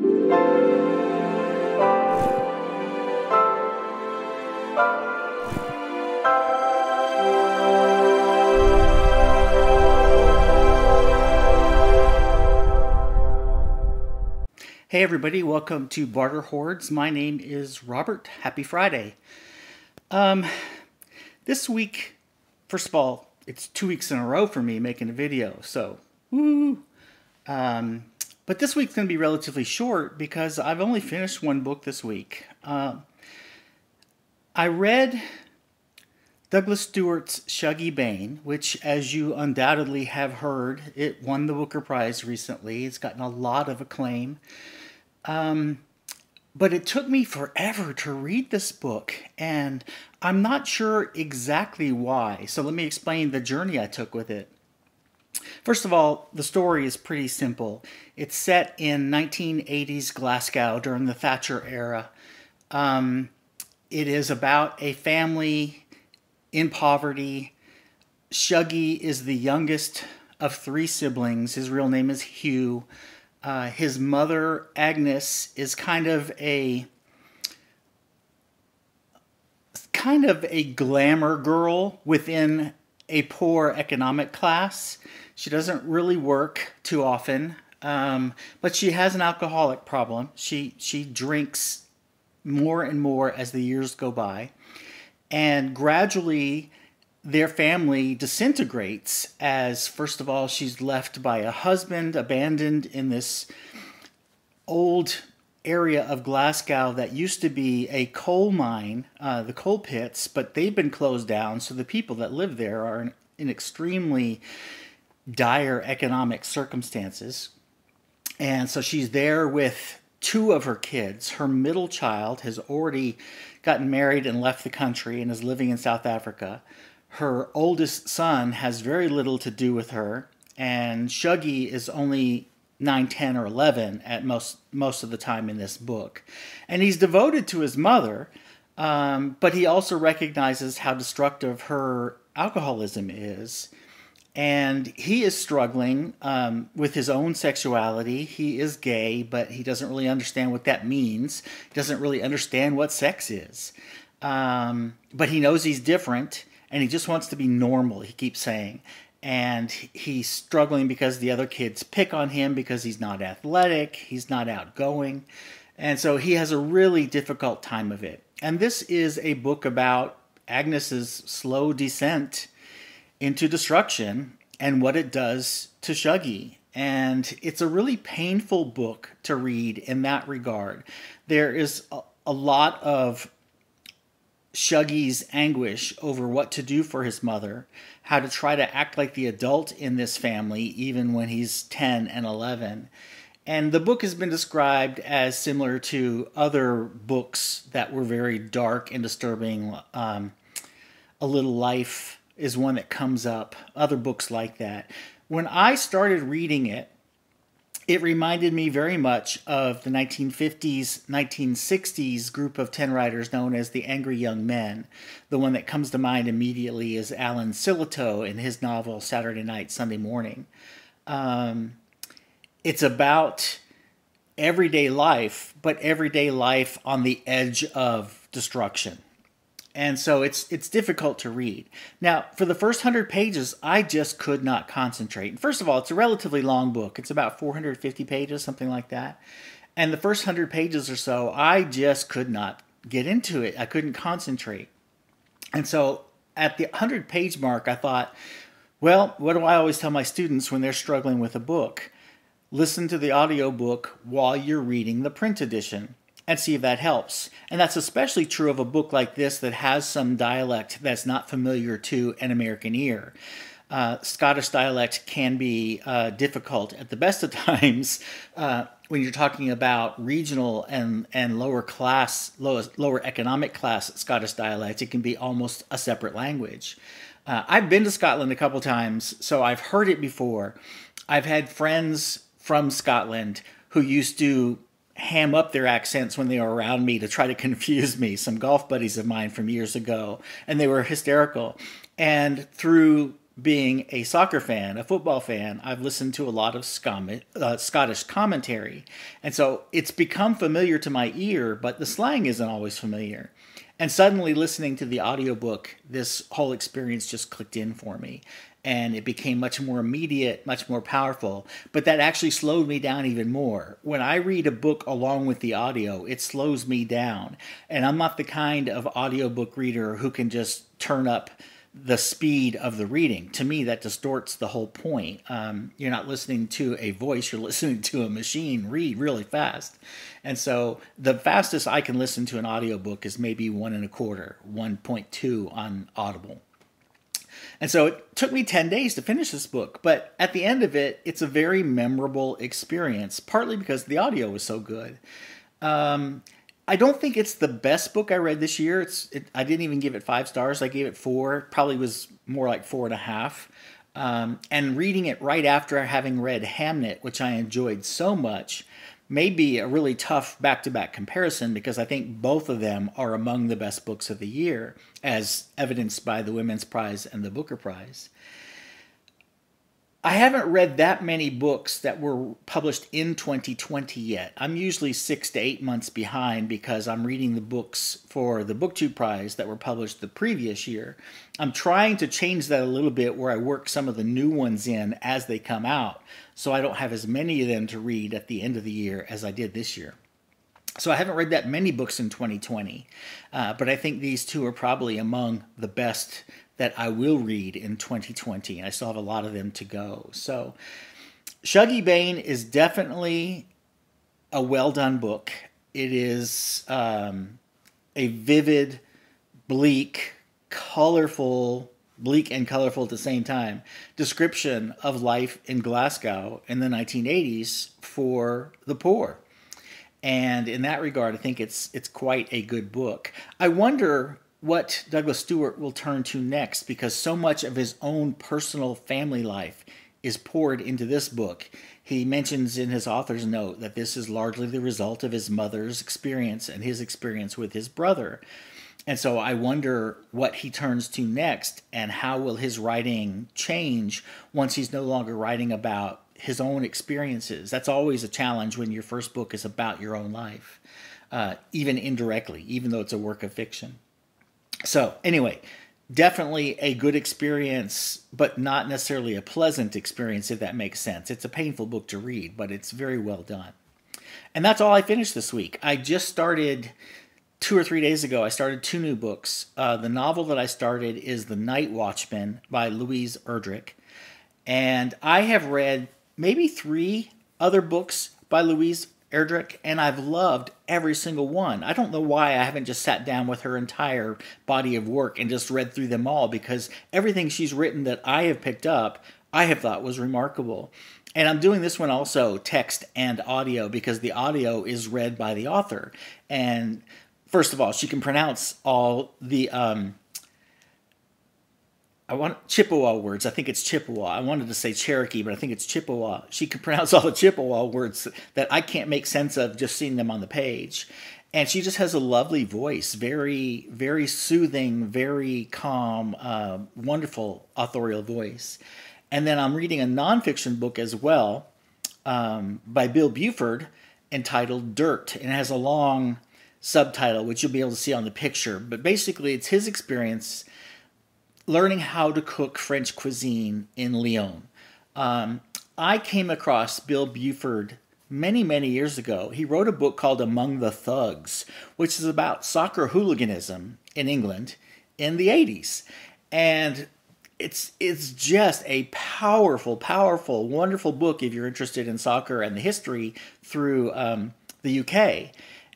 Hey everybody, welcome to Barter Hordes. My name is Robert. Happy Friday. This week, first of all, it's 2 weeks in a row for me making a video, so woo! But this week's going to be relatively short because I've only finished one book this week. I read Douglas Stewart's Shaggy Bane, which, as you undoubtedly have heard, it won the Booker Prize recently. It's gotten a lot of acclaim. But it took me forever to read this book, and I'm not sure exactly why. So let me explain the journey I took with it. First of all, the story is pretty simple. It's set in 1980s Glasgow during the Thatcher era. It is about a family in poverty. Shuggie is the youngest of 3 siblings. His real name is Hugh. His mother, Agnes, is kind of a glamour girl within a poor economic class. She doesn't really work too often, but she has an alcoholic problem. She drinks more and more as the years go by, and gradually their family disintegrates as, first of all, she's left by a husband, abandoned in this old area of Glasgow that used to be a coal mine, the coal pits, but they've been closed down, so the people that live there are in extremely dire economic circumstances. And so she's there with 2 of her kids. Her middle child has already gotten married and left the country and is living in South Africa. Her oldest son has very little to do with her, and Shuggie is only 9, 10, or 11 at most of the time in this book. And he's devoted to his mother, but he also recognizes how destructive her alcoholism is. And he is struggling with his own sexuality. He is gay, but he doesn't really understand what that means. He doesn't really understand what sex is. But he knows he's different, and he just wants to be normal, he keeps saying. And he's struggling because the other kids pick on him because he's not athletic, he's not outgoing. And so he has a really difficult time of it. And this is a book about Agnes's slow descent into destruction and what it does to Shuggie. And it's a really painful book to read in that regard. There is a lot of Shuggie's anguish over what to do for his mother, how to try to act like the adult in this family even when he's 10 and 11. And the book has been described as similar to other books that were very dark and disturbing. A Little Life is one that comes up, other books like that. When I started reading it, it reminded me very much of the 1950s, 1960s group of 10 writers known as the Angry Young Men. The one that comes to mind immediately is Alan Sillitoe in his novel Saturday Night, Sunday Morning. It's about everyday life, but everyday life on the edge of destruction. And so it's difficult to read. Now, for the first 100 pages, I just could not concentrate. First of all, it's a relatively long book. It's about 450 pages, something like that. And the first 100 pages or so, I just could not get into it. I couldn't concentrate. And so at the 100-page mark, I thought, well, what do I always tell my students when they're struggling with a book? Listen to the audiobook while you're reading the print edition and see if that helps. And that's especially true of a book like this that has some dialect that's not familiar to an American ear. Scottish dialect can be difficult at the best of times when you're talking about regional and lower economic class Scottish dialect. It can be almost a separate language. I've been to Scotland a couple times, so I've heard it before. I've had friends from Scotland who used to ham up their accents when they were around me to try to confuse me, some golf buddies of mine from years ago, and they were hysterical. And through being a soccer fan, a football fan, I've listened to a lot of Scottish commentary. And so it's become familiar to my ear, but the slang isn't always familiar. And suddenly listening to the audiobook, this whole experience just clicked in for me. And it became much more immediate, much more powerful. But that actually slowed me down even more. When I read a book along with the audio, it slows me down. And I'm not the kind of audiobook reader who can just turn up the speed of the reading. To me, that distorts the whole point. You're not listening to a voice, you're listening to a machine read really fast. And so the fastest I can listen to an audiobook is maybe 1.25, 1.2 on Audible. And so it took me 10 days to finish this book, but at the end of it, it's a very memorable experience, partly because the audio was so good. I don't think it's the best book I read this year. I didn't even give it 5 stars. I gave it 4. Probably was more like 4.5. And reading it right after having read Hamnet, which I enjoyed so much, may be a really tough back-to-back comparison because I think both of them are among the best books of the year, as evidenced by the Women's Prize and the Booker Prize. I haven't read that many books that were published in 2020 yet. I'm usually 6 to 8 months behind because I'm reading the books for the BookTube Prize that were published the previous year. I'm trying to change that a little bit where I work some of the new ones in as they come out, so I don't have as many of them to read at the end of the year as I did this year. So I haven't read that many books in 2020, but I think these two are probably among the best that I will read in 2020. I still have a lot of them to go. So Shaggy Bane is definitely a well-done book. It is a vivid, bleak, colorful, bleak and colorful at the same time, description of life in Glasgow in the 1980s for the poor. And in that regard, I think it's quite a good book. I wonder what Douglas Stuart will turn to next, because so much of his own personal family life is poured into this book. He mentions in his author's note that this is largely the result of his mother's experience and his experience with his brother. And so I wonder what he turns to next and how will his writing change once he's no longer writing about his own experiences. That's always a challenge when your first book is about your own life, even indirectly, even though it's a work of fiction. So anyway, definitely a good experience, but not necessarily a pleasant experience, if that makes sense. It's a painful book to read, but it's very well done. And that's all I finished this week. I just started 2 or 3 days ago. I started 2 new books. The novel that I started is The Night Watchman by Louise Erdrich. And I have read maybe 3 other books by Louise Erdrich, and I've loved every single one. I don't know why I haven't just sat down with her entire body of work and just read through them all, because everything she's written that I have picked up, I have thought was remarkable. And I'm doing this one also text and audio, because the audio is read by the author. And first of all, she can pronounce all the Chippewa words. I think it's Chippewa. I wanted to say Cherokee, but I think it's Chippewa. She can pronounce all the Chippewa words that I can't make sense of just seeing them on the page. And she just has a lovely voice, very, very soothing, very calm, wonderful authorial voice. And then I'm reading a nonfiction book as well by Bill Buford entitled Dirt. And it has a long subtitle, which you'll be able to see on the picture. But basically, it's his experience learning how to cook French cuisine in Lyon. I came across Bill Buford many, many years ago. He wrote a book called Among the Thugs, which is about soccer hooliganism in England in the 80s. And it's just a powerful, powerful, wonderful book if you're interested in soccer and the history through the UK.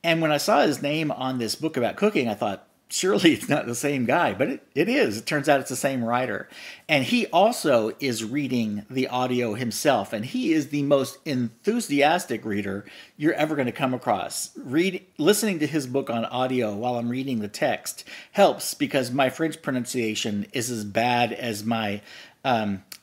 And when I saw his name on this book about cooking, I thought, surely it's not the same guy, but it is. It turns out it's the same writer. And he also is reading the audio himself, and he is the most enthusiastic reader you're ever going to come across. Listening to his book on audio while I'm reading the text helps, because my French pronunciation is as bad as my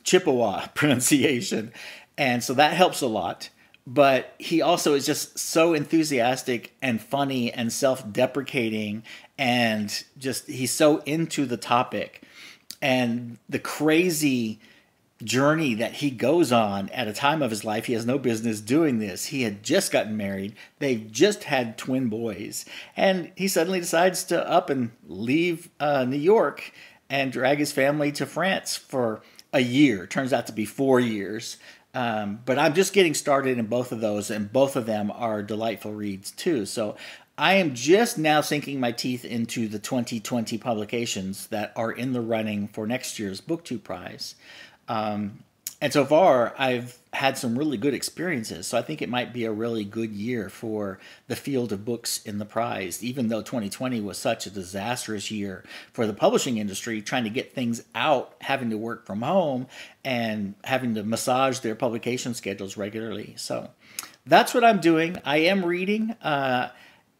Chippewa pronunciation, and so that helps a lot. But he also is just so enthusiastic and funny and self-deprecating, and just he's so into the topic. and the crazy journey that he goes on at a time of his life. He has no business doing this. He had just gotten married. They've just had twin boys. And he suddenly decides to up and leave New York and drag his family to France for a year. Turns out to be 4 years. But I'm just getting started in both of those, and both of them are delightful reads too. So I am just now sinking my teeth into the 2020 publications that are in the running for next year's BookTube prize. And so far, I've had some really good experiences. So I think it might be a really good year for the field of books in the prize, even though 2020 was such a disastrous year for the publishing industry, trying to get things out, having to work from home, and having to massage their publication schedules regularly. So that's what I'm doing. I am reading.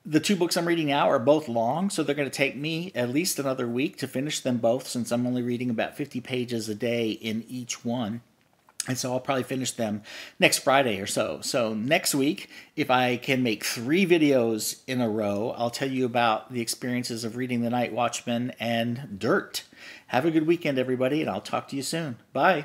The 2 books I'm reading now are both long, so they're going to take me at least another week to finish them both, since I'm only reading about 50 pages a day in each one. And so I'll probably finish them next Friday or so. So next week, if I can make 3 videos in a row, I'll tell you about the experiences of reading The Night Watchman and Dirt. Have a good weekend, everybody, and I'll talk to you soon. Bye.